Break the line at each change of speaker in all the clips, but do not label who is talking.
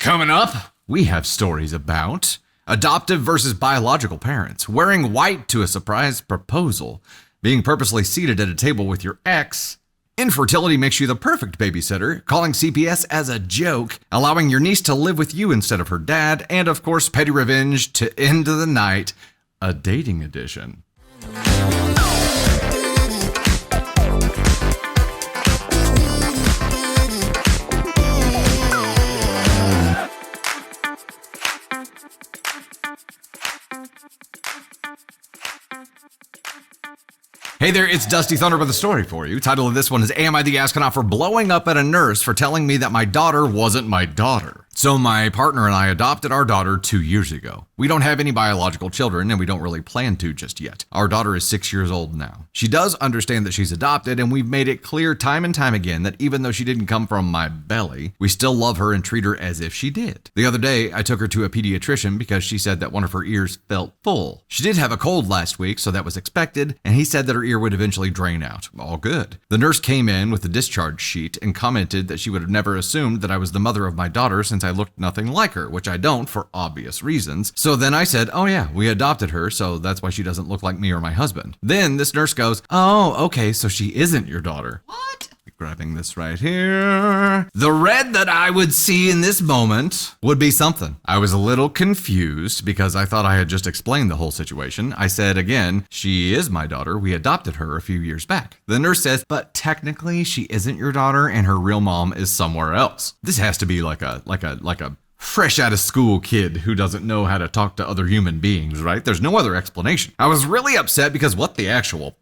Coming up, we have stories about adoptive versus biological parents, wearing white to a surprise proposal, being purposely seated at a table with your ex, infertility makes you the perfect babysitter, calling CPS as a joke, allowing your niece to live with you instead of her dad, and of course, petty revenge to end the night, a dating edition. Hey there, it's Dusty Thunder with a story for you. Title of this one is Am I the Astronaut for blowing up at a nurse for telling me that my daughter wasn't my daughter? So my partner and I adopted our daughter 2 years ago. We don't have any biological children and we don't really plan to just yet. Our daughter is 6 years old now. She does understand that she's adopted, and we've made it clear time and time again that even though she didn't come from my belly, we still love her and treat her as if she did. The other day, I took her to a pediatrician because she said that one of her ears felt full. She did have a cold last week, so that was expected, and he said that her ear would eventually drain out. All good. The nurse came in with the discharge sheet and commented that she would have never assumed that I was the mother of my daughter since I looked nothing like her, which I don't for obvious reasons. So then I said, oh yeah, we adopted her, so that's why she doesn't look like me or my husband. Then this nurse goes, oh, okay, so she isn't your daughter. What? Grabbing this right here. The red that I would see in this moment would be something. I was a little confused because I thought I had just explained the whole situation. I said again, she is my daughter. We adopted her a few years back. The nurse says, but technically she isn't your daughter and her real mom is somewhere else. This has to be like a fresh out of school kid who doesn't know how to talk to other human beings, right? There's no other explanation. I was really upset because what the actual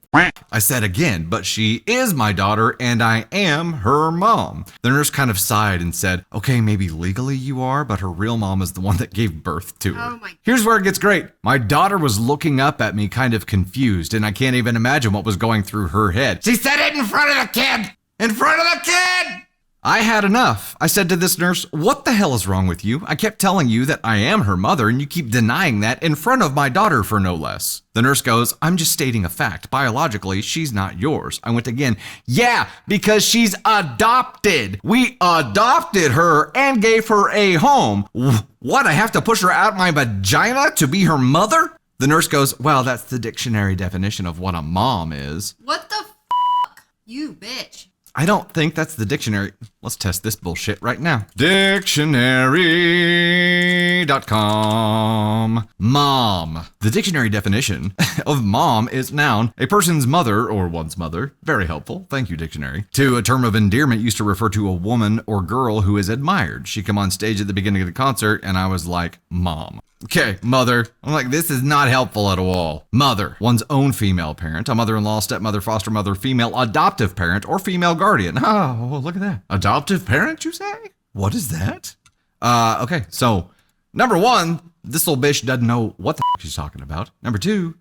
I said again, but she is my daughter and I am her mom. The nurse kind of sighed and said, okay, maybe legally you are, but her real mom is the one that gave birth to her. Here's where it gets great. My daughter was looking up at me kind of confused, and I can't even imagine what was going through her head. She said it in front of the kid! In front of the kid! I had enough. I said to this nurse, what the hell is wrong with you? I kept telling you that I am her mother and you keep denying that in front of my daughter for no less. The nurse goes, I'm just stating a fact. Biologically, she's not yours. I went again, yeah, because she's adopted. We adopted her and gave her a home. What, I have to push her out my vagina to be her mother? The nurse goes, well, that's the dictionary definition of what a mom is.
What the you bitch?
I don't think that's the dictionary. Let's test this bullshit right now. Dictionary.com. Mom. The dictionary definition of mom is noun, a person's mother or one's mother. Very helpful. Thank you, dictionary. To a term of endearment used to refer to a woman or girl who is admired. She came on stage at the beginning of the concert and I was like, mom. Okay, mother. I'm like, this is not helpful at all. Mother, one's own female parent, a mother-in-law, stepmother, foster mother, female adoptive parent, or female guardian. Oh, look at that. Adoptive parent, you say? What is that? Okay, so number one, this little bitch doesn't know what the she's talking about. Number two,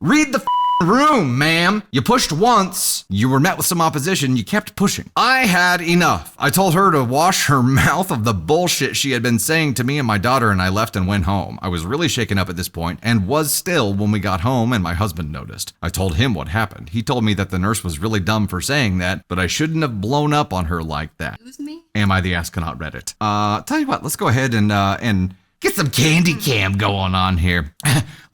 read the room, ma'am. You pushed once. You were met with some opposition. You kept pushing. I had enough. I told her to wash her mouth of the bullshit she had been saying to me and my daughter, and I left and went home. I was really shaken up at this point and was still when we got home and my husband noticed. I told him what happened. He told me that the nurse was really dumb for saying that, but I shouldn't have blown up on her like that.
Excuse me?
Am I the Astronaut Reddit? Tell you what, let's go ahead and get some candy cam going on here.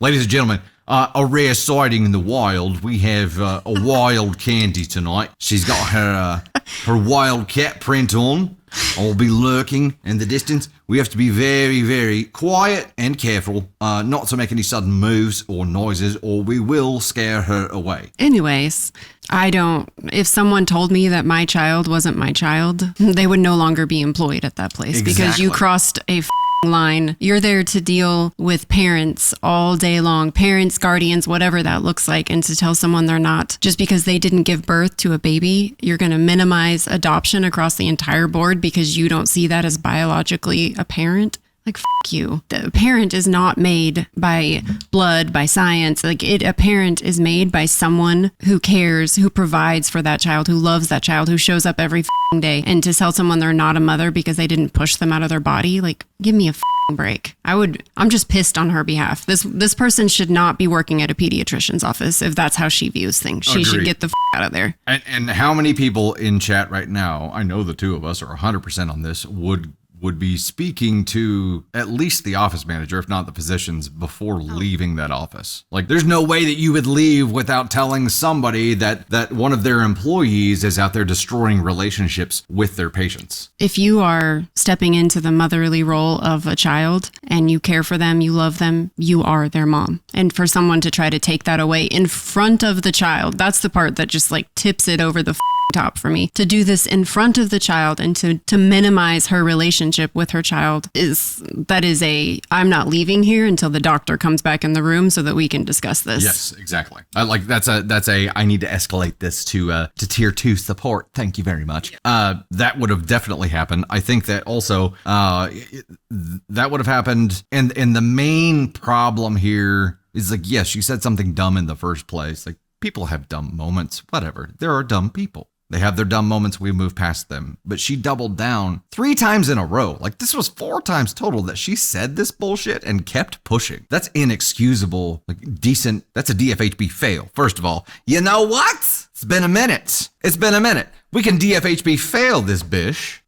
Ladies and gentlemen, a rare sighting in the wild. We have a wild candy tonight. She's got her wildcat print on. I'll be lurking in the distance. We have to be very, very quiet and careful not to make any sudden moves or noises, or we will scare her away.
Anyways, if someone told me that my child wasn't my child, they would no longer be employed at that place.
Exactly.
Because you crossed a line. You're there to deal with parents all day long, parents, guardians, whatever that looks like. And to tell someone they're not, just because they didn't give birth to a baby, you're going to minimize adoption across the entire board because you don't see that as biologically a parent. Like, you. The parent is not made by blood, by science. A parent is made by someone who cares, who provides for that child, who loves that child, who shows up every day. And to tell someone they're not a mother because they didn't push them out of their body, give me a break. I'm just pissed on her behalf. This person should not be working at a pediatrician's office if that's how she views things. She should get the out of there.
And how many people in chat right now, I know the two of us are 100% on this, would would be speaking to at least the office manager, if not the physicians, before leaving that office. Like, there's no way that you would leave without telling somebody that one of their employees is out there destroying relationships with their patients.
If you are stepping into the motherly role of a child and you care for them, you love them, you are their mom. And for someone to try to take that away in front of the child, that's the part that just like tips it over the top for me. To do this in front of the child and to minimize her relationship with her child is I'm not leaving here until the doctor comes back in the room so that we can discuss this.
Yes, exactly. I need to escalate this to tier 2 support. Thank you very much. That would have definitely happened. I think that also that would have happened. And the main problem here is like, yes, she said something dumb in the first place. Like, people have dumb moments, whatever. There are dumb people. They have their dumb moments. We move past them. But she doubled down 3 times in a row. Like, this was 4 times total that she said this bullshit and kept pushing. That's inexcusable. Like, decent. That's a DFHB fail. First of all, you know what? It's been a minute. We can DFHB fail this bish.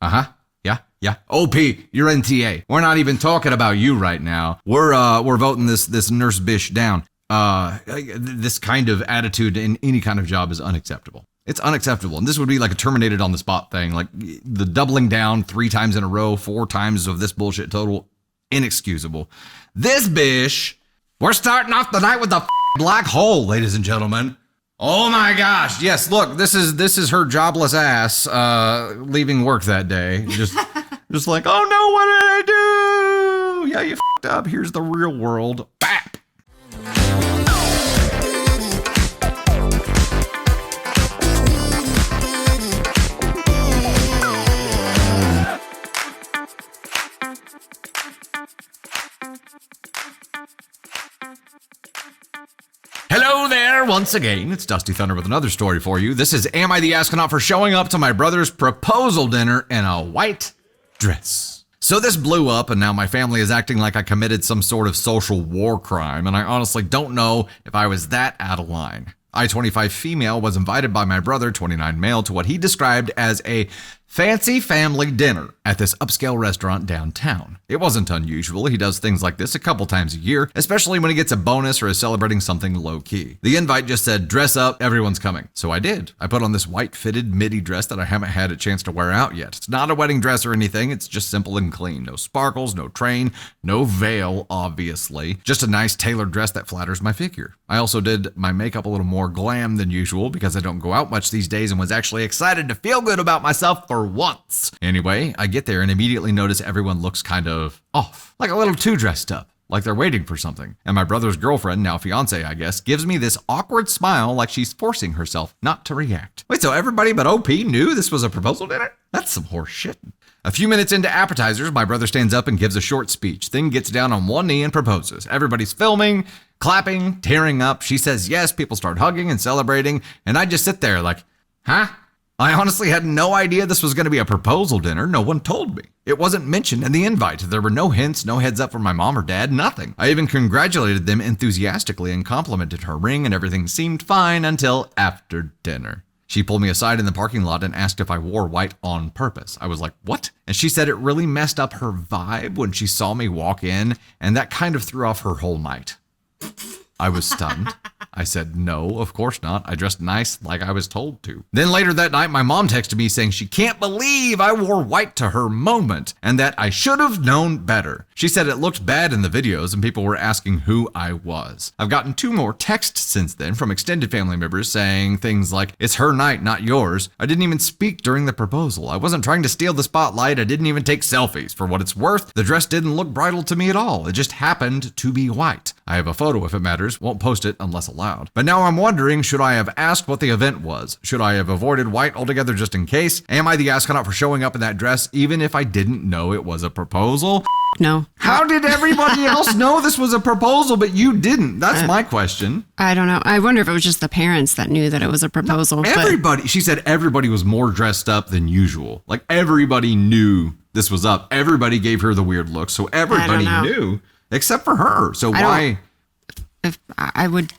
Yeah. OP, you're NTA. We're not even talking about you right now. We're voting this nurse bish down. This kind of attitude in any kind of job is unacceptable. It's unacceptable. And this would be like a terminated on the spot thing. Like, the doubling down 3 times in a row, 4 times of this bullshit total, inexcusable. This bish, we're starting off the night with the black hole, ladies and gentlemen. Oh my gosh. Yes, look, this is her jobless ass leaving work that day. Just like, oh no, what did I do? Yeah, you f***ed up. Here's the real world. Bap. Hello there, once again. It's Dusty Thunder with another story for you. This is Am I the Astronaut for showing up to my brother's proposal dinner in a white dress. So this blew up, and now my family is acting like I committed some sort of social war crime, and I honestly don't know if I was that out of line. I, 25 female, was invited by my brother, 29 male, to what he described as a fancy family dinner at this upscale restaurant downtown. It wasn't unusual. He does things like this a couple times a year, especially when he gets a bonus or is celebrating something low-key. The invite just said, dress up, everyone's coming. So I did. I put on this white fitted midi dress that I haven't had a chance to wear out yet. It's not a wedding dress or anything. It's just simple and clean. No sparkles, no train, no veil, obviously. Just a nice tailored dress that flatters my figure. I also did my makeup a little more glam than usual because I don't go out much these days and was actually excited to feel good about myself for once. Anyway, I get there and immediately notice everyone looks kind of off, like a little too dressed up, like they're waiting for something. And my brother's girlfriend, now fiance, I guess, gives me this awkward smile like she's forcing herself not to react. Wait, so everybody but OP knew this was a proposal dinner? That's some horse shit. A few minutes into appetizers, my brother stands up and gives a short speech, then gets down on one knee and proposes. Everybody's filming, clapping, tearing up. She says yes, people start hugging and celebrating, and I just sit there like, huh? I honestly had no idea this was going to be a proposal dinner. No one told me. It wasn't mentioned in the invite. There were no hints, no heads up from my mom or dad, nothing. I even congratulated them enthusiastically and complimented her ring, and everything seemed fine until after dinner. She pulled me aside in the parking lot and asked if I wore white on purpose. I was like, what? And she said it really messed up her vibe when she saw me walk in, and that kind of threw off her whole night. I was stunned. I said, no, of course not. I dressed nice like I was told to. Then later that night, my mom texted me saying she can't believe I wore white to her moment and that I should have known better. She said it looked bad in the videos and people were asking who I was. I've gotten 2 more texts since then from extended family members saying things like, it's her night, not yours. I didn't even speak during the proposal. I wasn't trying to steal the spotlight. I didn't even take selfies. For what it's worth, the dress didn't look bridal to me at all. It just happened to be white. I have a photo if it matters. Won't post it unless allowed. But now I'm wondering, should I have asked what the event was? Should I have avoided white altogether just in case? Am I the astronaut for showing up in that dress even if I didn't know it was a proposal?
No.
How did everybody else know this was a proposal but you didn't? That's my question.
I don't know. I wonder if it was just the parents that knew that it was a proposal.
No, everybody. She said everybody was more dressed up than usual. Like everybody knew this was up. Everybody gave her the weird look. So everybody knew except for her. So why?
If I wouldn't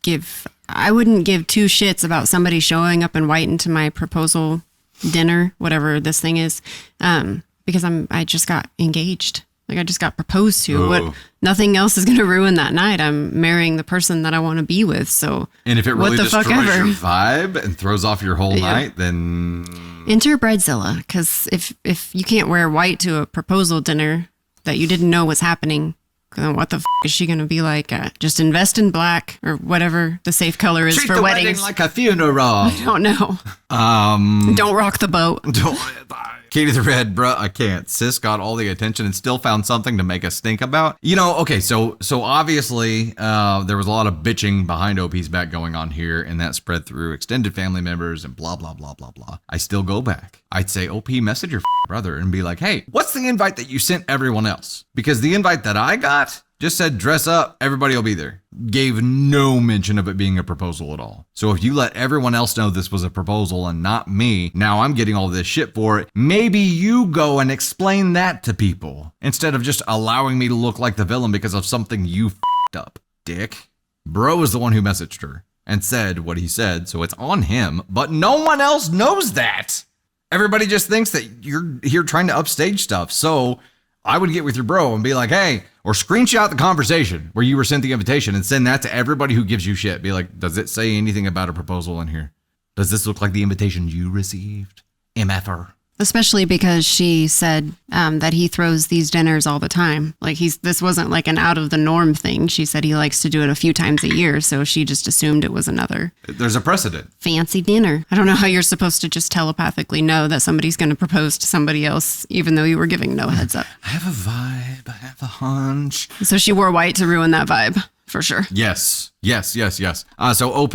give 2 shits about somebody showing up in white into my proposal dinner, whatever this thing is. because I just got engaged. Like I just got proposed to.
Oh.
Nothing else is going to ruin that night. I'm marrying the person that I want to be with. So
And if it really
what the fuck
destroys
ever.
your vibe and throws off your whole night, then
Enter Bridezilla, because if you can't wear white to a proposal dinner that you didn't know was happening, then what the is she going to be like? Just invest in black or whatever the safe color is
treat
for
the
weddings.
wedding like a funeral.
I don't know. Don't rock the boat.
Katie the Red, bruh, I can't. Sis got all the attention and still found something to make us think about. You know, okay, so obviously there was a lot of bitching behind OP's back going on here, and that spread through extended family members and blah, blah, blah, blah, blah. I still go back. I'd say, OP, message your brother and be like, hey, what's the invite that you sent everyone else? Because the invite that I got just said dress up, everybody will be there. Gave no mention of it being a proposal at all. So if you let everyone else know this was a proposal and not me, now I'm getting all this shit for it. Maybe you go and explain that to people instead of just allowing me to look like the villain because of something you f***ed up, dick. Bro is the one who messaged her and said what he said, so it's on him, but no one else knows that. Everybody just thinks that you're here trying to upstage stuff. So I would get with your bro and be like, hey, or screenshot the conversation where you were sent the invitation and send that to everybody who gives you shit. Be like, does it say anything about a proposal in here? Does this look like the invitation you received? MFR.
Especially because she said that he throws these dinners all the time. Like this wasn't like an out of the norm thing. She said he likes to do it a few times a year. So she just assumed it was another
There's a precedent.
fancy dinner. I don't know how you're supposed to just telepathically know that somebody's going to propose to somebody else, even though you were giving no heads up.
I have a vibe. I have a hunch.
So she wore white to ruin that vibe for sure.
Yes. So OP,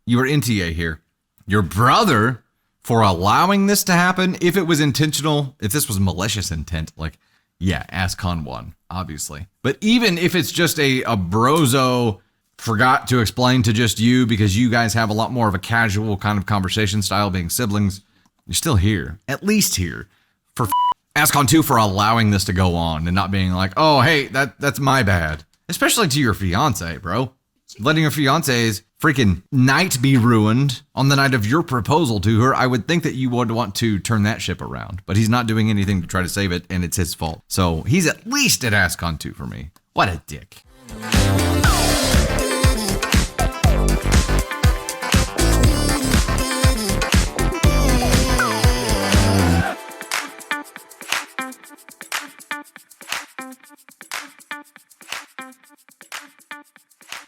you were in TA here. Your brother, for allowing this to happen, if it was intentional, if this was malicious intent, like, yeah, AskCon won, obviously. But even if it's just a brozo forgot to explain to just you because you guys have a lot more of a casual kind of conversation style being siblings, you're still here, at least here, for AskCon 2 for allowing this to go on and not being like, oh, hey, that's my bad. Especially to your fiance, bro. Letting your fiance's freaking night be ruined on the night of your proposal to her, I would think that you would want to turn that ship around. But he's not doing anything to try to save it, and it's his fault. So he's at least at AskCon 2 for me. What a dick.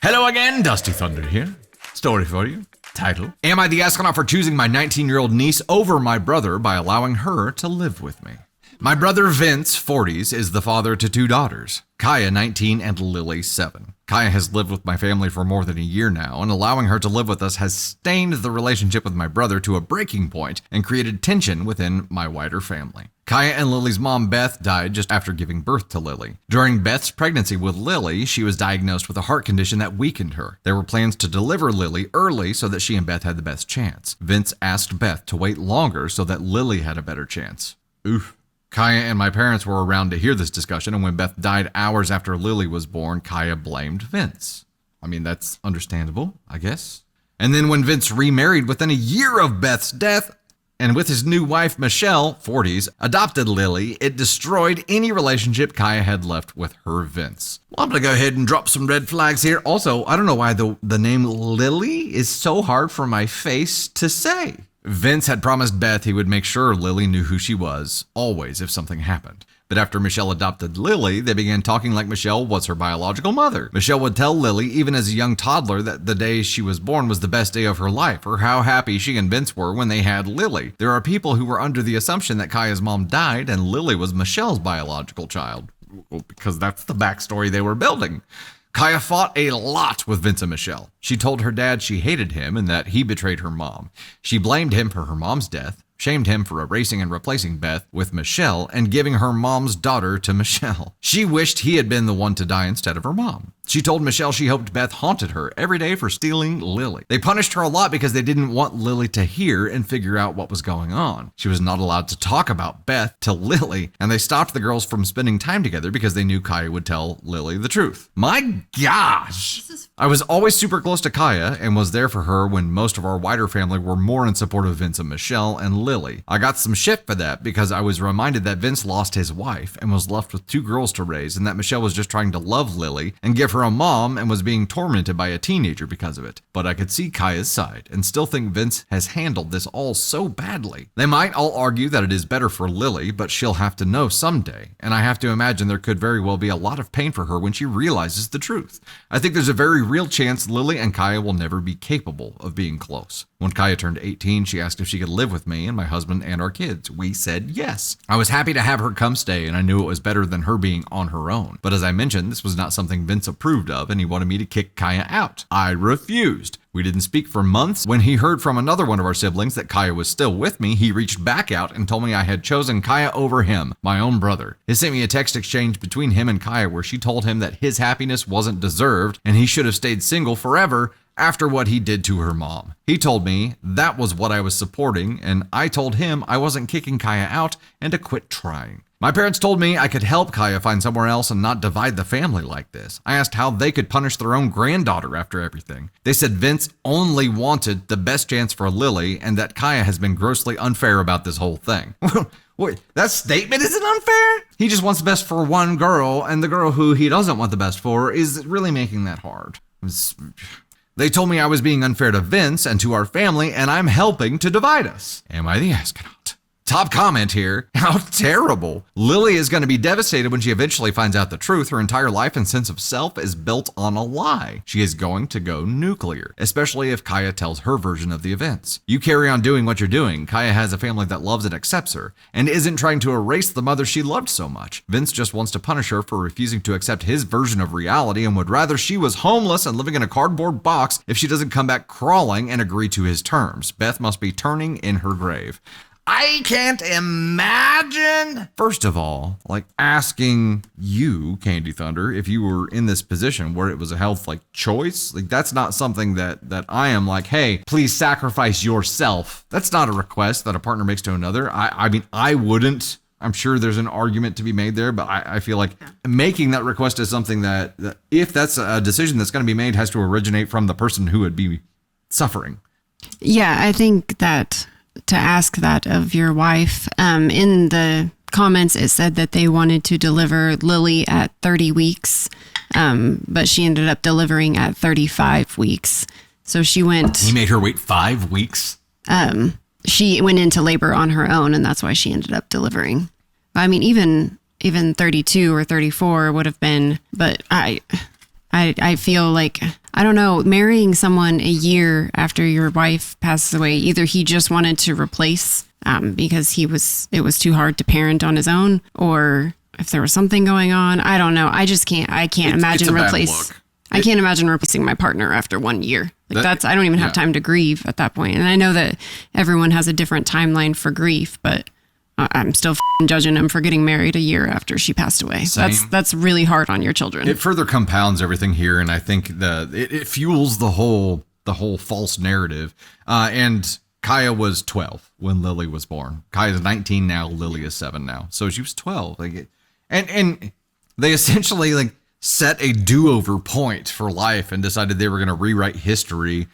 Hello again, Dusty Thunder here. Story for you. Title: Am I the astronaut for choosing my 19-year-old niece over my brother by allowing her to live with me? My brother Vince, 40s, is the father to two daughters, Kaya, 19, and Lily, 7. Kaya has lived with my family for more than a year now, and allowing her to live with us has stained the relationship with my brother to a breaking point and created tension within my wider family. Kaya and Lily's mom, Beth, died just after giving birth to Lily. During Beth's pregnancy with Lily, she was diagnosed with a heart condition that weakened her. There were plans to deliver Lily early so that she and Beth had the best chance. Vince asked Beth to wait longer so that Lily had a better chance. Oof. Kaya and my parents were around to hear this discussion, and when Beth died hours after Lily was born, Kaya blamed Vince. I mean, that's understandable, I guess. And then when Vince remarried within a year of Beth's death, and with his new wife, Michelle, 40s, adopted Lily, it destroyed any relationship Kaya had left with her Vince. Well, I'm going to go ahead and drop some red flags here. Also, I don't know why the name Lily is so hard for my face to say. Vince had promised Beth he would make sure Lily knew who she was, always, if something happened. But after Michelle adopted Lily, they began talking like Michelle was her biological mother. Michelle would tell Lily, even as a young toddler, that the day she was born was the best day of her life, or how happy she and Vince were when they had Lily. There are people who were under the assumption that Kaya's mom died and Lily was Michelle's biological child, because that's the backstory they were building. Kaya fought a lot with Vince and Michelle. She told her dad she hated him and that he betrayed her mom. She blamed him for her mom's death, shamed him for erasing and replacing Beth with Michelle and giving her mom's daughter to Michelle. She wished he had been the one to die instead of her mom. She told Michelle she hoped Beth haunted her every day for stealing Lily. They punished her a lot because they didn't want Lily to hear and figure out what was going on. She was not allowed to talk about Beth to Lily, and they stopped the girls from spending time together because they knew Kaya would tell Lily the truth. My gosh! I was always super close to Kaya and was there for her when most of our wider family were more in support of Vince and Michelle and Lily. I got some shit for that because I was reminded that Vince lost his wife and was left with 2 girls to raise, and that Michelle was just trying to love Lily and give her a mom and was being tormented by a teenager because of it. But I could see Kaya's side and still think Vince has handled this all so badly. They might all argue that it is better for Lily, but she'll have to know someday, and I have to imagine there could very well be a lot of pain for her when she realizes the truth. I think there's a very real chance Lily and Kaya will never be capable of being close. When Kaya turned 18, she asked if she could live with me and my husband and our kids. We said yes. I was happy to have her come stay, and I knew it was better than her being on her own. But as I mentioned, this was not something Vince approved of, and he wanted me to kick Kaya out. I refused. We didn't speak for months. When he heard from another one of our siblings that Kaya was still with me, he reached back out and told me I had chosen Kaya over him, my own brother. He sent me a text exchange between him and Kaya where she told him that his happiness wasn't deserved and he should have stayed single forever after what he did to her mom. He told me that was what I was supporting, and I told him I wasn't kicking Kaya out and to quit trying. My parents told me I could help Kaya find somewhere else and not divide the family like this. I asked how they could punish their own granddaughter after everything. They said Vince only wanted the best chance for Lily and that Kaya has been grossly unfair about this whole thing. Wait, that statement isn't unfair? He just wants the best for one girl, and the girl who he doesn't want the best for is really making that hard. They told me I was being unfair to Vince and to our family, and I'm helping to divide us. Am I the astronaut? Top comment here. How terrible. Lily is going to be devastated when she eventually finds out the truth. Her entire life and sense of self is built on a lie. She is going to go nuclear, especially if Kaya tells her version of the events. You carry on doing what you're doing. Kaya has a family that loves and accepts her and isn't trying to erase the mother she loved so much. Vince just wants to punish her for refusing to accept his version of reality and would rather she was homeless and living in a cardboard box if she doesn't come back crawling and agree to his terms. Beth must be turning in her grave. I can't imagine. First of all, like asking you, Candy Thunder, if you were in this position where it was a health choice, that's not something that I am like, hey, please sacrifice yourself. That's not a request that a partner makes to another. I mean, I wouldn't. I'm sure there's an argument to be made there, but I feel like making that request is something that if that's a decision that's going to be made, has to originate from the person who would be suffering.
Yeah, I think that to ask that of your wife, in the comments, it said that they wanted to deliver Lily at 30 weeks, but she ended up delivering at 35 weeks. So she went...
He made her wait 5 weeks?
She went into labor on her own, and that's why she ended up delivering. I mean, even 32 or 34 would have been, but I feel like, I don't know, marrying someone a year after your wife passes away, either he just wanted to replace because it was too hard to parent on his own, or if there was something going on, I don't know. I can't imagine replacing my partner after 1 year. I don't even have time to grieve at that point. And I know that everyone has a different timeline for grief, but I'm still judging him for getting married a year after she passed away.
Same.
That's really hard on your children.
It further compounds everything here, and I think it fuels the whole false narrative. And Kaya was 12 when Lily was born. Kaya's 19 now. Lily is 7 now. So she was 12. And they essentially set a do-over point for life and decided they were going to rewrite history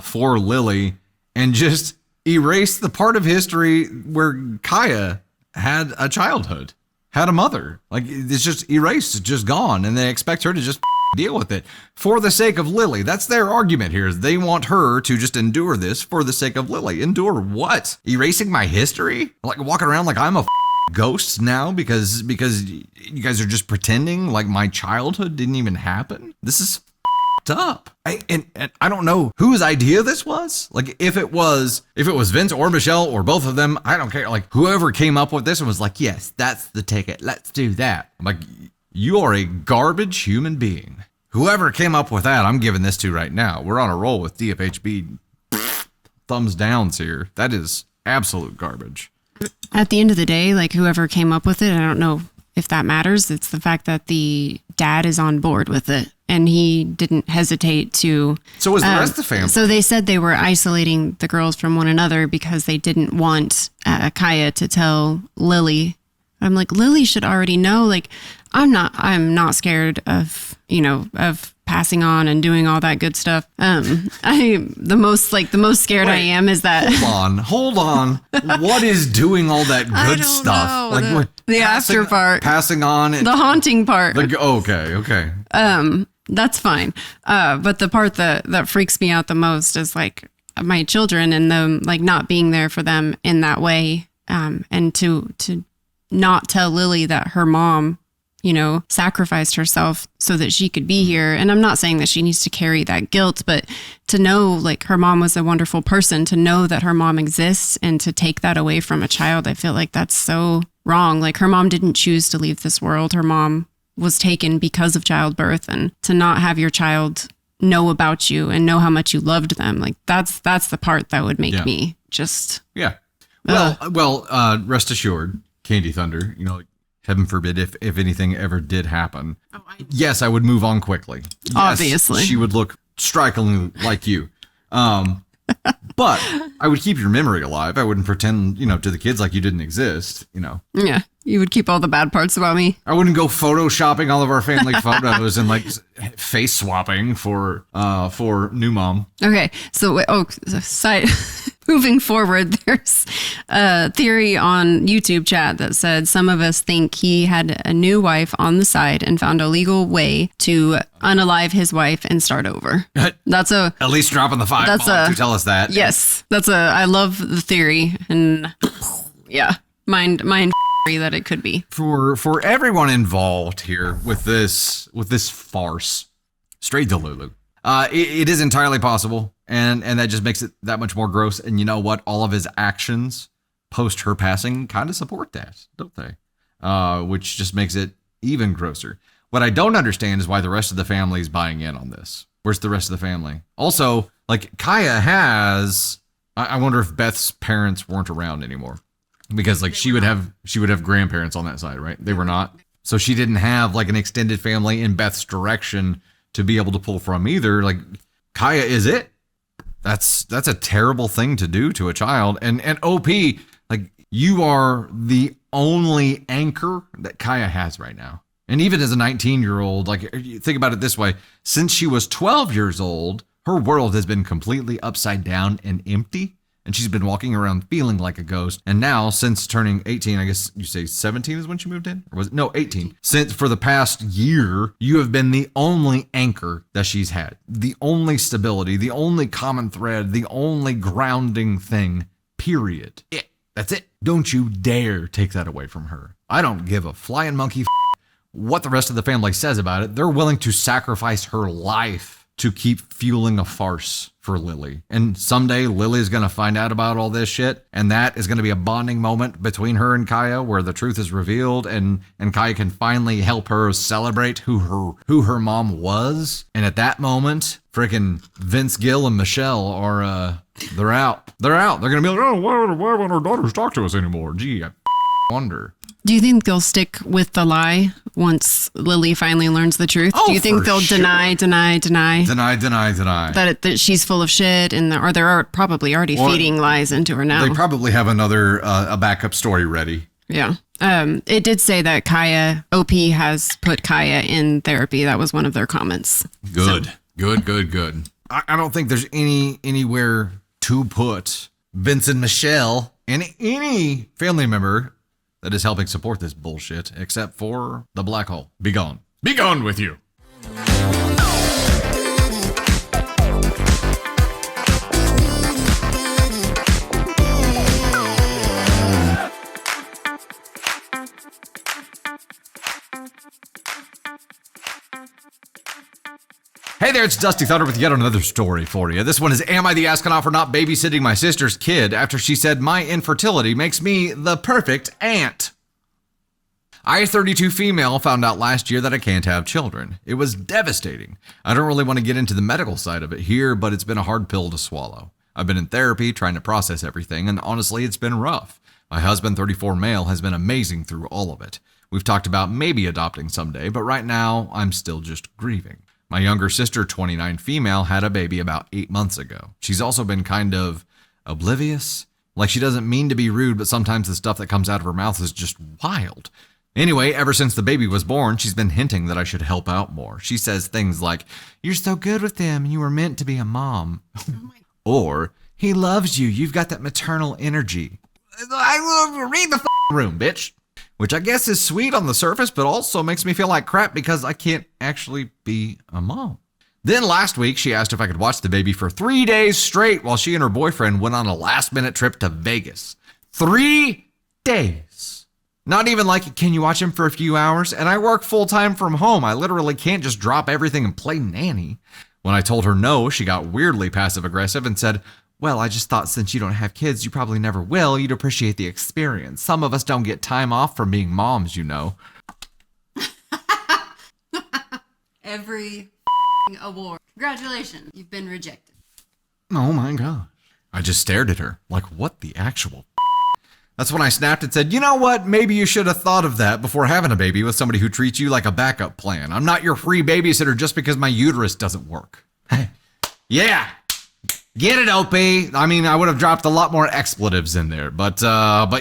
for Lily and just erase the part of history where Kaya had a childhood, had a mother. It's just erased, it's just gone, and they expect her to just deal with it for the sake of Lily. That's their argument here, is they want her to just endure this for the sake of Lily. Endure what? Erasing my history? Walking around like I'm a ghost now because you guys are just pretending like my childhood didn't even happen? This is up. And I don't know whose idea this was. If it was Vince or Michelle or both of them, I don't care. Whoever came up with this and was like, yes, that's the ticket. Let's do that. I'm like, you are a garbage human being. Whoever came up with that, I'm giving this to right now. We're on a roll with DFHB thumbs downs here. That is absolute garbage.
At the end of the day, whoever came up with it, I don't know if that matters. It's the fact that the dad is on board with it. and he didn't hesitate to.
So was the rest of the family.
So they said they were isolating the girls from one another because they didn't want Kaya to tell Lily. I'm like, Lily should already know. Like, I'm not scared of, of passing on and doing all that good stuff. The most scared I am is that.
Hold on. What is doing all that good stuff?
Know.
Like
the after part,
passing on,
the haunting part.
Okay.
That's fine. But the part that freaks me out the most is like my children and them like not being there for them in that way. And to not tell Lily that her mom, sacrificed herself so that she could be here. And I'm not saying that she needs to carry that guilt, but to know like her mom was a wonderful person, to know that her mom exists and to take that away from a child, I feel like that's so wrong. Like her mom didn't choose to leave this world. Her mom was taken because of childbirth, and to not have your child know about you and know how much you loved them. Like that's the part that would make me just.
Yeah. Well, rest assured, Candy Thunder, heaven forbid if anything ever did happen. Yes, I would move on quickly. Yes,
obviously.
She would look strikingly like you. But I would keep your memory alive. I wouldn't pretend, to the kids like you didn't exist,
Yeah, you would keep all the bad parts about me.
I wouldn't go photoshopping all of our family photos and like face swapping for new mom.
Okay, so moving forward, there's a theory on YouTube chat that said some of us think he had a new wife on the side and found a legal way to unalive his wife and start over. That's at
least dropping the five to tell us that.
Yes, I love the theory, and yeah, mind that it could be.
For everyone involved here with this farce, straight to Lulu. It is entirely possible, and that just makes it that much more gross. And you know what? All of his actions post her passing kind of support that, don't they? Which just makes it even grosser. What I don't understand is why the rest of the family is buying in on this. Where's the rest of the family? Also, like Kaya has, I wonder if Beth's parents weren't around anymore, because like she would have grandparents on that side, right? They were not. So she didn't have like an extended family in Beth's direction to be able to pull from either. Like Kaya is it. That's a terrible thing to do to a child. And OP, like you are the only anchor that Kaya has right now. And even as a 19-year-old, like think about it this way, since she was 12 years old, her world has been completely upside down and empty. And she's been walking around feeling like a ghost. And now, since turning 18, I guess you say 17 is when she moved in? Or was it? No, 18. Since for the past year, you have been the only anchor that she's had. The only stability, the only common thread, the only grounding thing, period. That's it. Don't you dare take that away from her. I don't give a flying monkey what the rest of the family says about it. They're willing to sacrifice her life to keep fueling a farce for Lily. And someday Lily's going to find out about all this shit, and that is going to be a bonding moment between her and Kaya where the truth is revealed, and Kaya can finally help her celebrate who her mom was. And at that moment, freaking Vince Gill and Michelle are they're out. They're going to be like, oh, why won't our daughters talk to us anymore? Gee, I wonder.
Do you think they'll stick with the lie once Lily finally learns the truth?
Oh,
do you think they'll
sure.
deny
that
she's full of shit, or they're probably already feeding lies into her now?
They probably have another a backup story ready.
Yeah. It did say that OP has put Kaya in therapy. That was one of their comments.
Good. I don't think there's anywhere to put Vince and Michelle and any family member that is helping support this bullshit, except for the black hole. Be gone. Be gone with you. Hey there, it's Dusty Thunder with yet another story for you. This one is, am I the astronaut for not babysitting my sister's kid after she said my infertility makes me the perfect aunt? I, 32 female, found out last year that I can't have children. It was devastating. I don't really want to get into the medical side of it here, but it's been a hard pill to swallow. I've been in therapy trying to process everything, and honestly, it's been rough. My husband, 34 male, has been amazing through all of it. We've talked about maybe adopting someday, but right now, I'm still just grieving. My younger sister, 29 female, had a baby about 8 months ago. She's also been kind of oblivious. Like, she doesn't mean to be rude, but sometimes the stuff that comes out of her mouth is just wild. Anyway, ever since the baby was born, she's been hinting that I should help out more. She says things like, "You're so good with him, you were meant to be a mom." Or, "He loves you, you've got that maternal energy." Read the room, bitch. Which I guess is sweet on the surface, but also makes me feel like crap because I can't actually be a mom. Then last week, she asked if I could watch the baby for 3 days straight while she and her boyfriend went on a last-minute trip to Vegas. 3 days. Not even like, "Can you watch him for a few hours?" And I work full-time from home. I literally can't just drop everything and play nanny. When I told her no, she got weirdly passive-aggressive and said, "Well, I just thought since you don't have kids, you probably never will. You'd appreciate the experience. Some of us don't get time off from being moms, you know."
Every award. Congratulations, you've been rejected.
Oh my gosh. I just stared at her like, what the actual That's when I snapped and said, "You know what? Maybe you should have thought of that before having a baby with somebody who treats you like a backup plan. I'm not your free babysitter just because my uterus doesn't work." Yeah. Get it, OP. I mean, I would have dropped a lot more expletives in there, but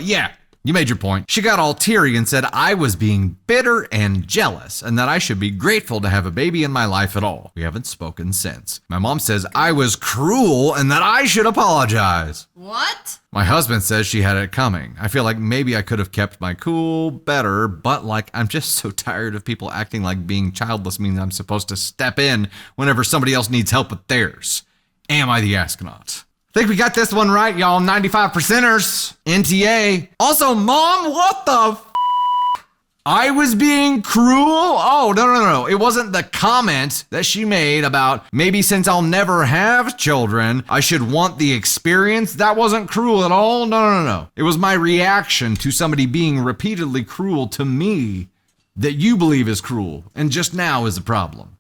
yeah, you made your point. She got all teary and said I was being bitter and jealous and that I should be grateful to have a baby in my life at all. We haven't spoken since. My mom says I was cruel and that I should apologize.
What?
My husband says she had it coming. I feel like maybe I could have kept my cool better, but like, I'm just so tired of people acting like being childless means I'm supposed to step in whenever somebody else needs help with theirs. Am I the astronaut? Think we got this one right, y'all. 95%ers. NTA. Also, Mom, what the I was being cruel? Oh, no. It wasn't the comment that she made about maybe since I'll never have children, I should want the experience. That wasn't cruel at all. No. It was my reaction to somebody being repeatedly cruel to me that you believe is cruel and just now is a problem.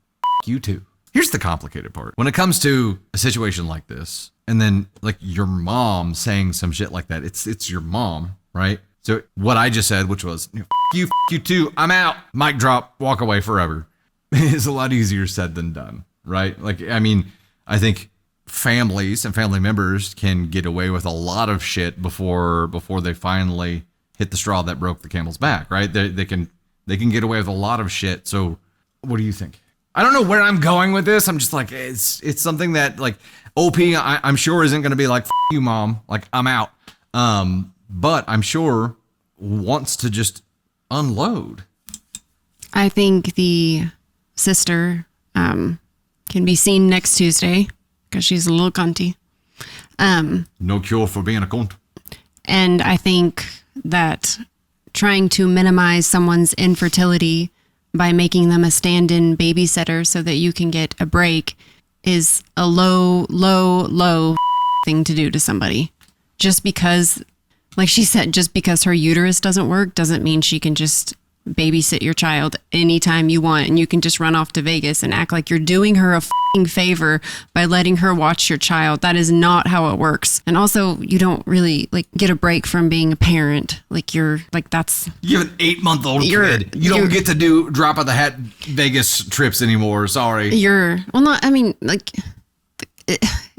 You too. Here's the complicated part. When it comes to a situation like this, and then like your mom saying some shit like that, it's your mom, right? So what I just said, which was, you too, I'm out, mic drop, walk away forever, is a lot easier said than done, right? Like, I mean, I think families and family members can get away with a lot of shit before they finally hit the straw that broke the camel's back, right? They can get away with a lot of shit. So what do you think? I don't know where I'm going with this. I'm just like, it's something that like OP, I'm sure isn't going to be like, you mom, like I'm out. But I'm sure wants to just unload.
I think the sister can be seen next Tuesday because she's a little cunty.
No cure for being a cunt.
And I think that trying to minimize someone's infertility by making them a stand-in babysitter so that you can get a break is a low thing to do to somebody. Just because, like she said, just because her uterus doesn't work doesn't mean she can just babysit your child anytime you want and you can just run off to Vegas and act like you're doing her a favor by letting her watch your child. That is not how it works. And also, you don't really like get a break from being a parent. Like you have an
8-month-old kid. You don't get to do drop of the hat Vegas trips anymore. Sorry.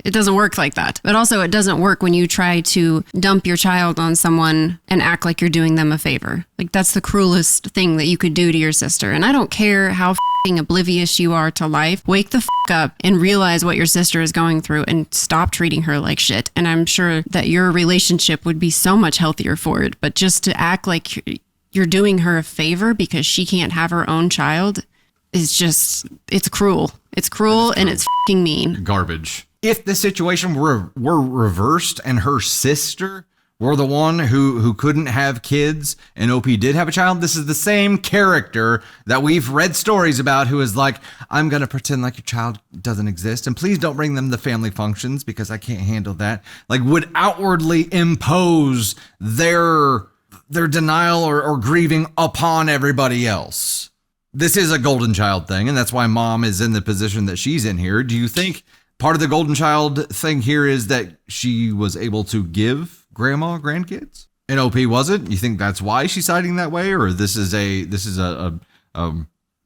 It doesn't work like that. But also it doesn't work when you try to dump your child on someone and act like you're doing them a favor. Like that's the cruelest thing that you could do to your sister. And I don't care how oblivious you are to life. Wake the up and realize what your sister is going through and stop treating her like shit. And I'm sure that your relationship would be so much healthier for it. But just to act like you're doing her a favor because she can't have her own child is just, it's cruel. It's cruel and it's mean. Garbage. If the situation were reversed and her sister were the one who couldn't have kids and OP did have a child, this is the same character that we've read stories about who is like, I'm going to pretend like your child doesn't exist and please don't bring them to family functions because I can't handle that. Like would outwardly impose their denial or grieving upon everybody else. This is a golden child thing, and that's why mom is in the position that she's in here. Do you think part of the golden child thing here is that she was able to give grandma grandkids and OP wasn't? You think that's why she's siding that way, or this is a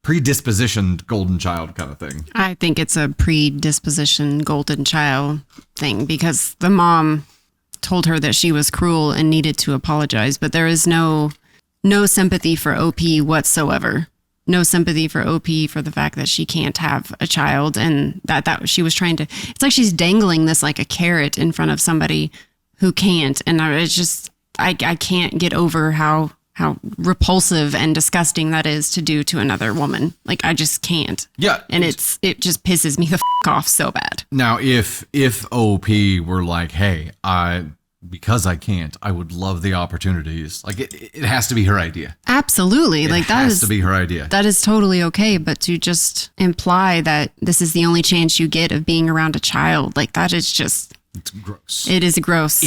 predispositioned golden child kind of thing.
I think it's a predisposition golden child thing because the mom told her that she was cruel and needed to apologize, but there is no sympathy for OP whatsoever. No sympathy for OP for the fact that she can't have a child and that she was trying to, it's like she's dangling this like a carrot in front of somebody who can't. And it's just, I can't get over how repulsive and disgusting that is to do to another woman. Like, I just can't.
Yeah.
And it just pisses me the off so bad.
Now, if OP were like, hey, because I can't, I would love the opportunities. Like, it has to be her idea.
Absolutely.
It has to be her idea.
That is totally okay. But to just imply that this is the only chance you get of being around a child, like, that is just...
It's gross.
It is gross.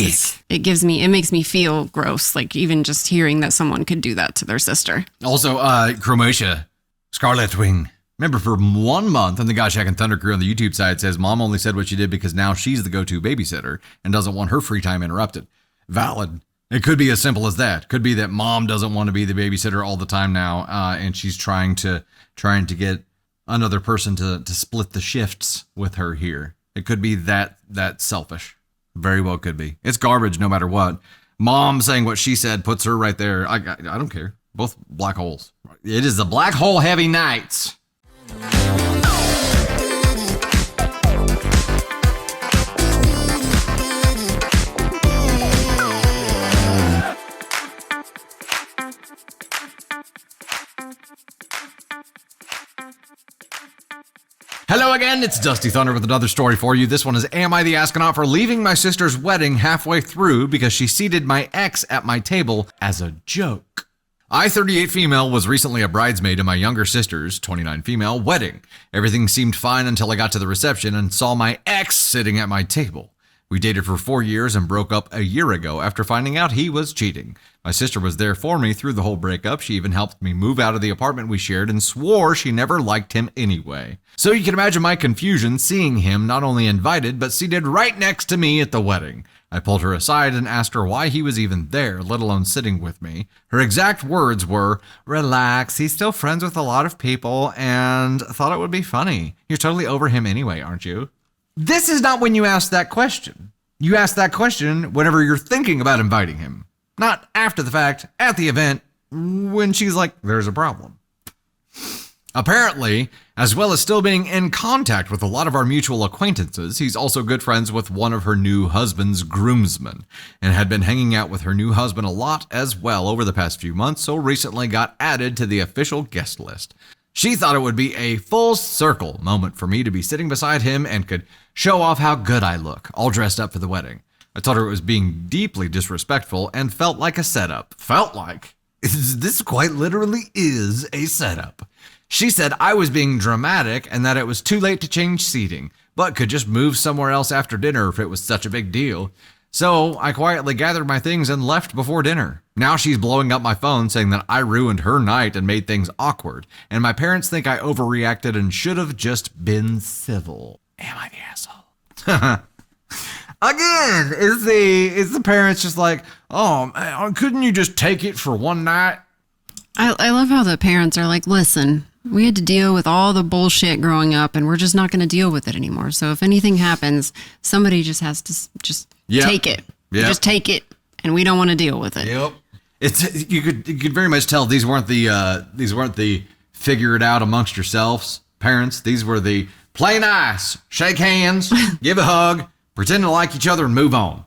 It makes me feel gross. Like, even just hearing that someone could do that to their sister.
Also, Chromatia, Scarlet Wing. Remember, for 1 month, and the Gosh Heck and Thunder crew on the YouTube side says mom only said what she did because now she's the go-to babysitter and doesn't want her free time interrupted. Valid. It could be as simple as that. Could be that mom doesn't want to be the babysitter all the time now, and she's trying to get another person to split the shifts with her here. It could be that selfish. Very well could be. It's garbage no matter what. Mom saying what she said puts her right there. I don't care. Both black holes. It is the black hole heavy nights. Hello again, it's Dusty Thunder with another story for you. This one is, am I the astronaut for leaving my sister's wedding halfway through because she seated my ex at my table as a joke? I, 38 female, was recently a bridesmaid in my younger sister's, 29 female, wedding. Everything seemed fine until I got to the reception and saw my ex sitting at my table. We dated for 4 years and broke up a year ago after finding out he was cheating. My sister was there for me through the whole breakup. She even helped me move out of the apartment we shared and swore she never liked him anyway. So you can imagine my confusion seeing him not only invited, but seated right next to me at the wedding. I pulled her aside and asked her why he was even there, let alone sitting with me. Her exact words were, "Relax, he's still friends with a lot of people and thought it would be funny. You're totally over him anyway, aren't you?" This is not when you ask that question. You ask that question whenever you're thinking about inviting him. Not after the fact, at the event, when she's like, there's a problem. Apparently, as well as still being in contact with a lot of our mutual acquaintances, he's also good friends with one of her new husband's groomsmen and had been hanging out with her new husband a lot as well over the past few months, so recently got added to the official guest list. She thought it would be a full circle moment for me to be sitting beside him and could show off how good I look, all dressed up for the wedding. I told her it was being deeply disrespectful and felt like a setup. Felt like? This quite literally is a setup. She said I was being dramatic and that it was too late to change seating, but could just move somewhere else after dinner if it was such a big deal. So I quietly gathered my things and left before dinner. Now she's blowing up my phone saying that I ruined her night and made things awkward, and my parents think I overreacted and should have just been civil. Am I the asshole? Again, is the parents just like, oh, man, couldn't you just take it for one night?
I love how the parents are like, listen, we had to deal with all the bullshit growing up and we're just not going to deal with it anymore. So if anything happens, somebody just has to take it.
Yep.
Just take it, and we don't want to deal with it.
Yep. You could very much tell these weren't the figure it out amongst yourselves parents. These were the play nice, shake hands, give a hug, pretend to like each other, and move on.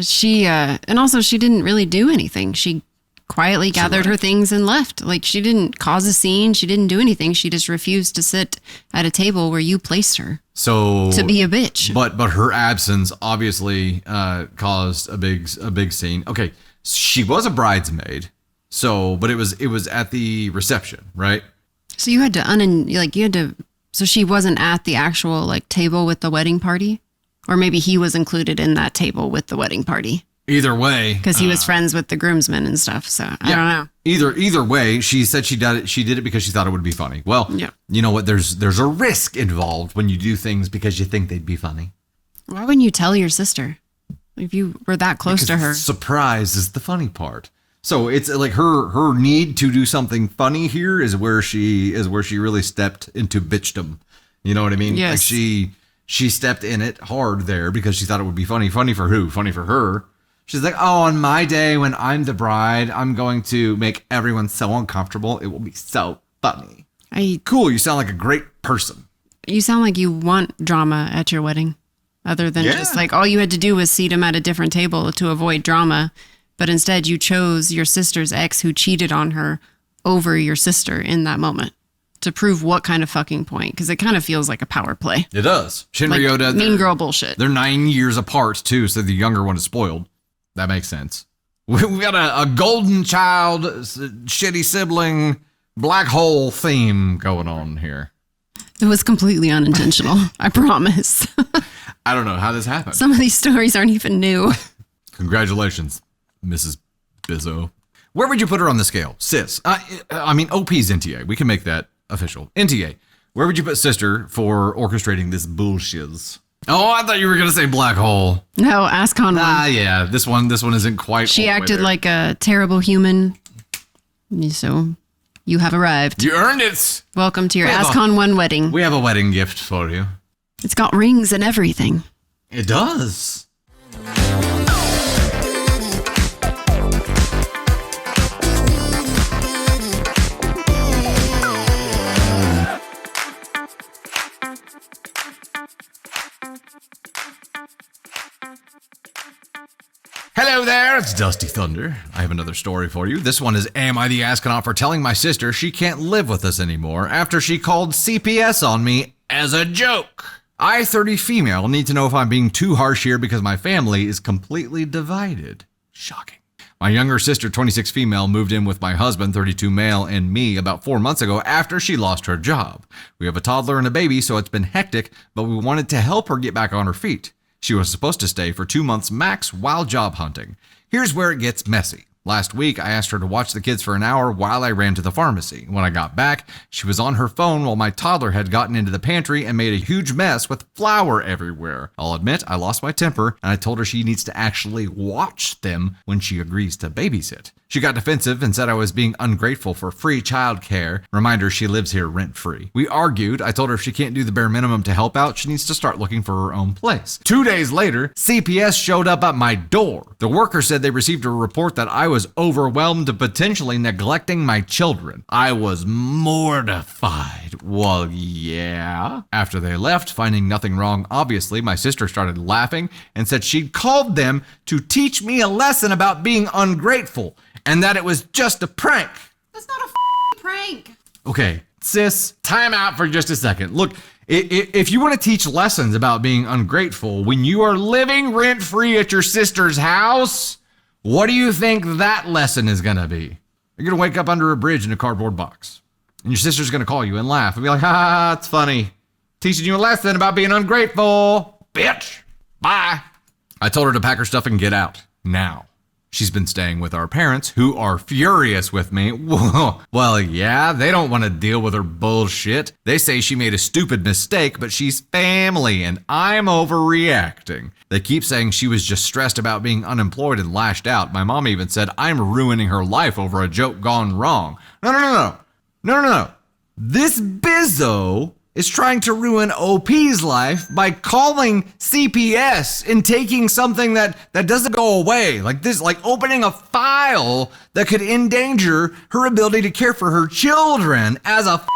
She and also she didn't really do anything. She quietly gathered her things and left. Like, she didn't cause a scene. She didn't do anything. She just refused to sit at a table where you placed her. So to be a bitch.
But her absence obviously caused a big scene. Okay, she was a bridesmaid. But it was at the reception, right?
So you had to so she wasn't at the actual table with the wedding party, or maybe he was included in that table with the wedding party.
Either way,
because he was friends with the groomsmen and stuff. So I don't know.
Either way, she said she did it because she thought it would be funny. Well, yeah. You know what? There's a risk involved when you do things because you think they'd be funny.
Why wouldn't you tell your sister if you were that close to her?
Surprise is the funny part. So it's like her need to do something funny here is where she really stepped into bitchdom. You know what I mean?
Yes.
Like she stepped in it hard there because she thought it would be funny. Funny for who? Funny for her. She's like, oh, on my day when I'm the bride, I'm going to make everyone so uncomfortable. It will be so funny. Cool. You sound like a great person.
You sound like you want drama at your wedding, other than just like all you had to do was seat him at a different table to avoid drama. But instead, you chose your sister's ex who cheated on her over your sister in that moment to prove what kind of fucking point. Because it kind of feels like a power play.
It does. Shinryu,
like mean girl bullshit.
They're 9 years apart, too, so the younger one is spoiled. That makes sense. We got a golden child, shitty sibling, black hole theme going on here.
It was completely unintentional. I promise.
I don't know how this happened.
Some of these stories aren't even new.
Congratulations, Mrs. Bizzo. Where would you put her on the scale? Sis. OP's NTA. We can make that official. NTA. Where would you put sister for orchestrating this bullshit? Oh, I thought you were going to say black hole.
No, ASCON one.
Yeah. This one isn't quite.
She acted like a terrible human. So you have arrived.
You earned it.
Welcome to your ASCON 1 wedding.
We have a wedding gift for you.
It's got rings and everything.
It does. Hello there, it's Dusty Thunder. I have another story for you. This one is, am I the astronaut for telling my sister she can't live with us anymore after she called CPS on me as a joke? I, 30 female, need to know if I'm being too harsh here because my family is completely divided. Shocking. My younger sister, 26 female, moved in with my husband, 32 male, and me about 4 months ago after she lost her job. We have a toddler and a baby, so it's been hectic, but we wanted to help her get back on her feet. She was supposed to stay for 2 months max while job hunting. Here's where it gets messy. Last week, I asked her to watch the kids for an hour while I ran to the pharmacy. When I got back, she was on her phone while my toddler had gotten into the pantry and made a huge mess with flour everywhere. I'll admit, I lost my temper, and I told her she needs to actually watch them when she agrees to babysit. She got defensive and said I was being ungrateful for free childcare. Reminder, she lives here rent-free. We argued. I told her if she can't do the bare minimum to help out, she needs to start looking for her own place. 2 days later, CPS showed up at my door. The worker said they received a report that I was overwhelmed and potentially neglecting my children. I was mortified. Well, yeah. After they left, finding nothing wrong, obviously, my sister started laughing and said she'd called them to teach me a lesson about being ungrateful and that it was just a prank.
That's not a prank.
Okay, sis, time out for just a second. Look, if you want to teach lessons about being ungrateful when you are living rent-free at your sister's house, what do you think that lesson is going to be? You're going to wake up under a bridge in a cardboard box. And your sister's going to call you and laugh and be like, ha, it's funny. Teaching you a lesson about being ungrateful. Bitch. Bye. I told her to pack her stuff and get out. Now. She's been staying with our parents, who are furious with me. Well, yeah, they don't want to deal with her bullshit. They say she made a stupid mistake, but she's family, and I'm overreacting. They keep saying she was just stressed about being unemployed and lashed out. My mom even said I'm ruining her life over a joke gone wrong. No. This bizzo is trying to ruin OP's life by calling CPS and taking something that doesn't go away. Like this, like opening a file that could endanger her ability to care for her children as a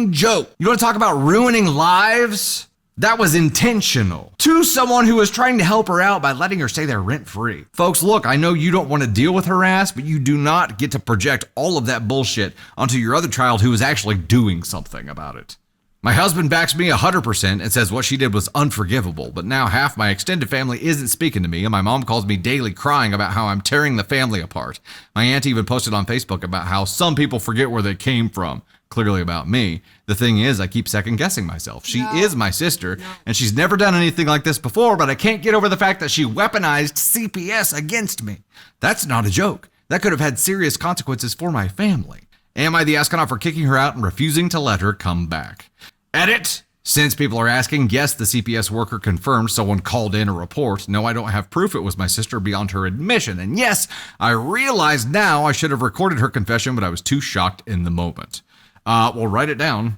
joke. You want to talk about ruining lives? That was intentional. To someone who was trying to help her out by letting her stay there rent-free. Folks, look, I know you don't want to deal with her ass, but you do not get to project all of that bullshit onto your other child who is actually doing something about it. My husband backs me 100% and says what she did was unforgivable, but now half my extended family isn't speaking to me, and my mom calls me daily crying about how I'm tearing the family apart. My aunt even posted on Facebook about how some people forget where they came from, clearly about me. The thing is, I keep second-guessing myself. She is my sister, and she's never done anything like this before, but I can't get over the fact that she weaponized CPS against me. That's not a joke. That could have had serious consequences for my family. Am I the astronaut for kicking her out and refusing to let her come back? Edit. Since people are asking, yes, the CPS worker confirmed someone called in a report. No, I don't have proof it was my sister beyond her admission. And yes, I realize now I should have recorded her confession, but I was too shocked in the moment. Well, write it down.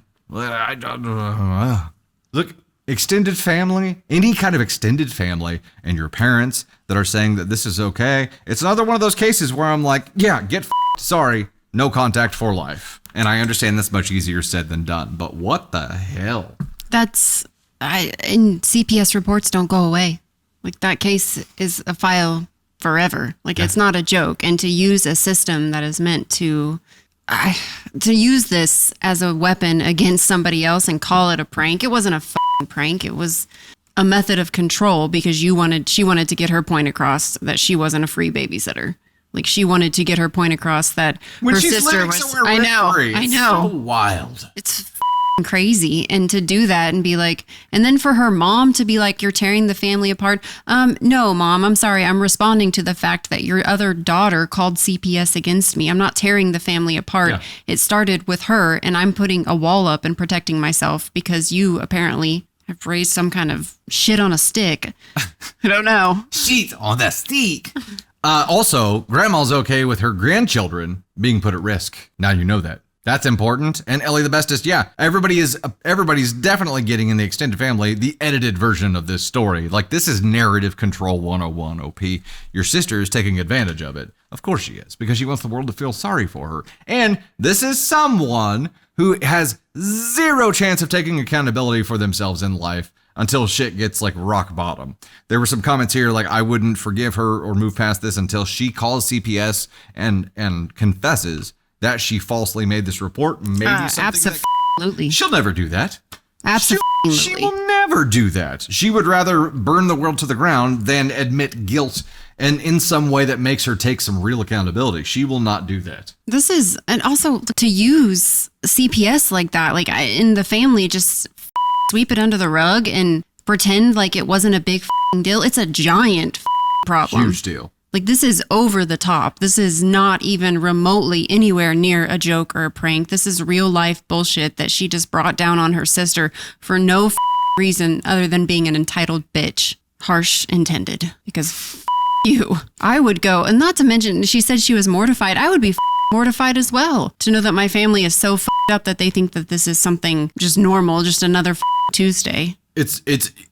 Look, extended family, any kind of extended family, and your parents that are saying that this is okay. It's another one of those cases where I'm like, yeah, get f***ed. Sorry, no contact for life. And I understand that's much easier said than done, but what the hell?
And CPS reports don't go away. Like, that case is a file forever. Like, It's not a joke. And to use a system that is meant to use this as a weapon against somebody else and call it a prank, it wasn't a f***ing prank. It was a method of control because she wanted to get her point across that she wasn't a free babysitter. Like, she wanted to get her point across that
when
her
she's
sister was. I know.
So wild.
It's f***ing crazy, and to do that and be like, and then for her mom to be like, you're tearing the family apart. No, Mom, I'm sorry. I'm responding to the fact that your other daughter called CPS against me. I'm not tearing the family apart. Yeah. It started with her, and I'm putting a wall up and protecting myself because you apparently have raised some kind of shit on a stick. I don't know.
Shit on the stick. Also, grandma's okay with her grandchildren being put at risk. Now you know that. That's important. And Ellie the Bestest, yeah, everybody's definitely getting in the extended family the edited version of this story. Like, this is narrative control 101, OP. Your sister is taking advantage of it. Of course she is, because she wants the world to feel sorry for her. And this is someone who has zero chance of taking accountability for themselves in life until shit gets like rock bottom. There were some comments here like, I wouldn't forgive her or move past this until she calls CPS and confesses that she falsely made this report. Maybe something.
Absolutely.
She'll never do that.
Absolutely.
She will never do that. She would rather burn the world to the ground than admit guilt and in some way that makes her take some real accountability. She will not do that.
And also to use CPS like that, like in the family, just sweep it under the rug and pretend like it wasn't a big deal. It's a giant problem.
Huge deal.
Like, this is over the top. This is not even remotely anywhere near a joke or a prank. This is real life bullshit that she just brought down on her sister for no reason other than being an entitled bitch. Harsh intended, because you. I would go, and not to mention, she said she was mortified. I would be mortified as well to know that my family is so up that they think that this is something just normal, just another Tuesday.
It's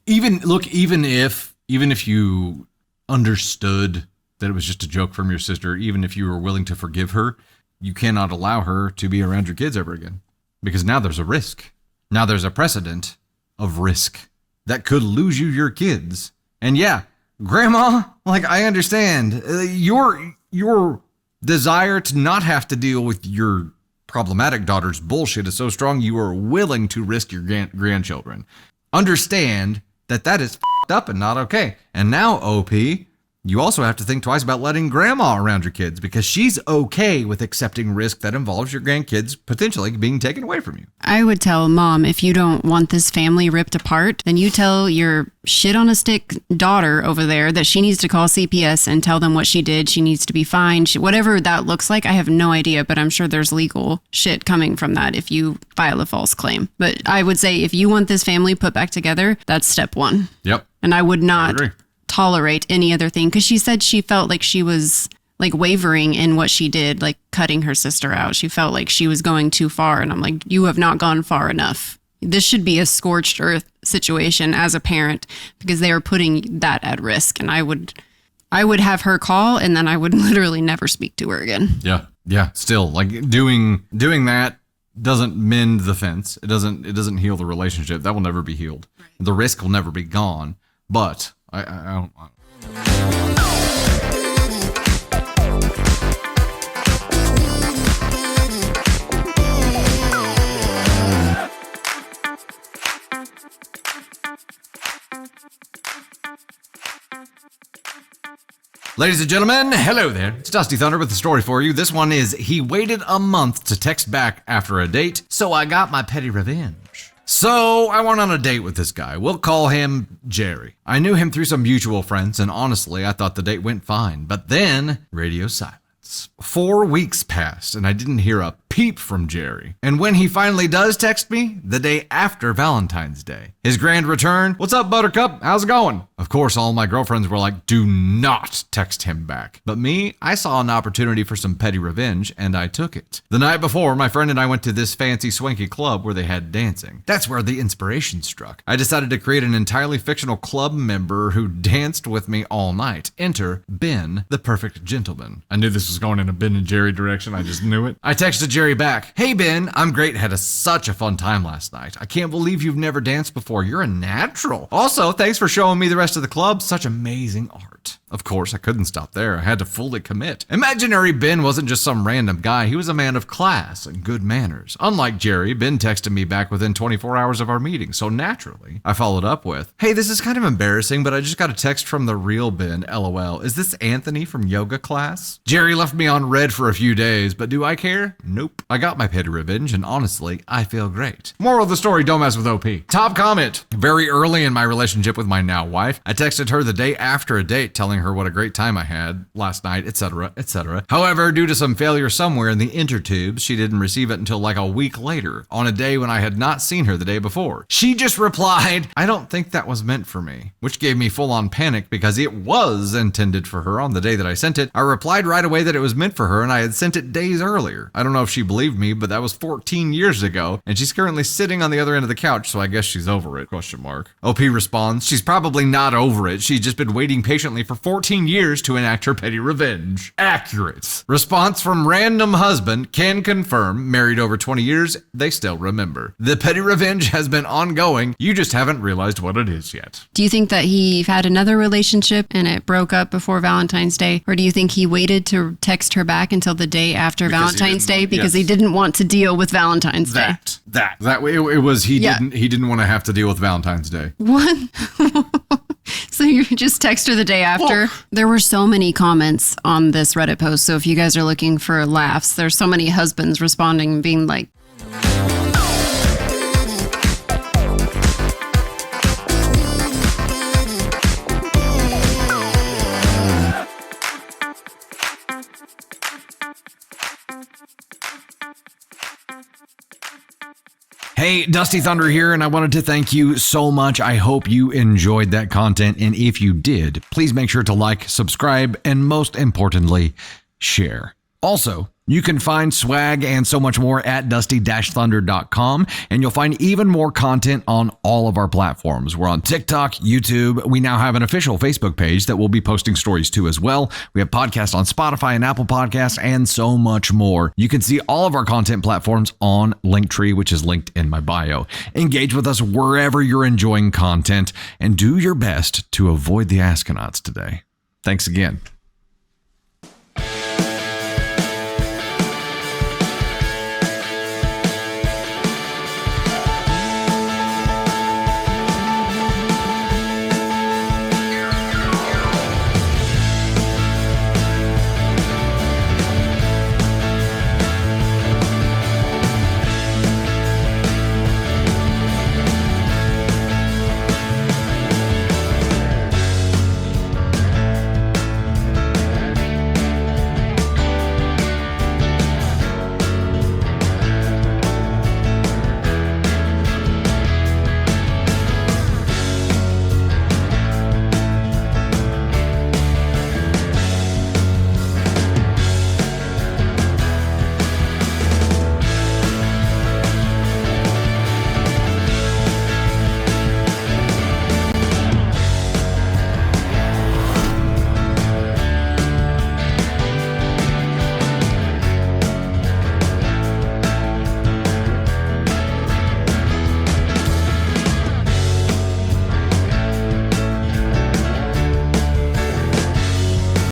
even, look, even if you understood that it was just a joke from your sister, even if you were willing to forgive her, you cannot allow her to be around your kids ever again. Because now there's a risk. Now there's a precedent of risk that could lose you your kids. And yeah, Grandma, like, I understand your desire to not have to deal with your problematic daughter's bullshit is so strong you are willing to risk your grandchildren. Understand that is f***ed up and not okay. And now, OP, you also have to think twice about letting Grandma around your kids because she's okay with accepting risk that involves your grandkids potentially being taken away from you.
I would tell Mom, if you don't want this family ripped apart, then you tell your shit on a stick daughter over there that she needs to call CPS and tell them what she did. She needs to be fined. Whatever that looks like, I have no idea, but I'm sure there's legal shit coming from that if you file a false claim. But I would say if you want this family put back together, that's step one.
Yep.
And I would not tolerate any other thing, because she said she felt like she was like wavering in what she did, like cutting her sister out. She felt like she was going too far, and I'm like, you have not gone far enough. This should be a scorched earth situation as a parent, because they are putting that at risk. And I would have her call, and then I would literally never speak to her again.
Yeah. Still, like, doing that doesn't mend the fence. It doesn't heal the relationship. That will never be healed. Right. The risk will never be gone. But I don't. Ladies and gentlemen, hello there. It's Dusty Thunder with the story for you. This one is, he waited a month to text back after a date, so I got my petty revenge. So I went on a date with this guy. We'll call him Jerry. I knew him through some mutual friends, and honestly, I thought the date went fine. But then, radio silence. months. 4 weeks passed and I didn't hear a peep from Jerry. And when he finally does text me, the day after Valentine's Day, his grand return, "What's up, Buttercup? How's it going?" Of course, all my girlfriends were like, "Do not text him back." But me, I saw an opportunity for some petty revenge and I took it. The night before, my friend and I went to this fancy swanky club where they had dancing. That's where the inspiration struck. I decided to create an entirely fictional club member who danced with me all night. Enter Ben, the perfect gentleman. I knew this was going in a Ben and Jerry direction. I just knew it. I texted Jerry back, "Hey Ben, I'm great. Had such a fun time last night. I can't believe you've never danced before. You're a natural. Also, thanks for showing me the rest of the club. Such amazing art." Of course, I couldn't stop there. I had to fully commit. Imaginary Ben wasn't just some random guy. He was a man of class and good manners. Unlike Jerry, Ben texted me back within 24 hours of our meeting. So naturally, I followed up with, "Hey, this is kind of embarrassing, but I just got a text from the real Ben, LOL. Is this Anthony from yoga class?" Jerry left me on red for a few days, but do I care? Nope. I got my petty revenge, and honestly, I feel great. Moral of the story, don't mess with OP. Top comment. Very early in my relationship with my now wife, I texted her the day after a date telling her what a great time I had last night, etc., etc. However, due to some failure somewhere in the intertubes, she didn't receive it until like a week later, on a day when I had not seen her the day before. She just replied, "I don't think that was meant for me," which gave me full-on panic because it was intended for her on the day that I sent it. I replied right away that it was meant for her and I had sent it days earlier. I don't know if she believed me, but that was 14 years ago, and she's currently sitting on the other end of the couch, so I guess she's over it, question mark. OP responds, "She's probably not over it. She's just been waiting patiently for 14 years to enact her petty revenge." Accurate. Response from random husband, can confirm, married over 20 years, they still remember. The petty revenge has been ongoing. You just haven't realized what it is yet.
Do you think that he had another relationship and it broke up before Valentine's Day? Or do you think he waited to text her back until the day after Valentine's Day because he didn't want to deal with Valentine's Day?
That way it was he didn't want to have to deal with Valentine's Day.
What? So you just text her the day after? Well, there were so many comments on this Reddit post. So if you guys are looking for laughs, there's so many husbands responding being like,
Hey, Dusty Thunder here, and I wanted to thank you so much. I hope you enjoyed that content, and if you did, please make sure to like, subscribe, and most importantly, share. Also, you can find swag and so much more at dusty-thunder.com, and you'll find even more content on all of our platforms. We're on TikTok, YouTube. We now have an official Facebook page that we'll be posting stories to as well. We have podcasts on Spotify and Apple Podcasts and so much more. You can see all of our content platforms on Linktree, which is linked in my bio. Engage with us wherever you're enjoying content and do your best to avoid the Askonauts today. Thanks again.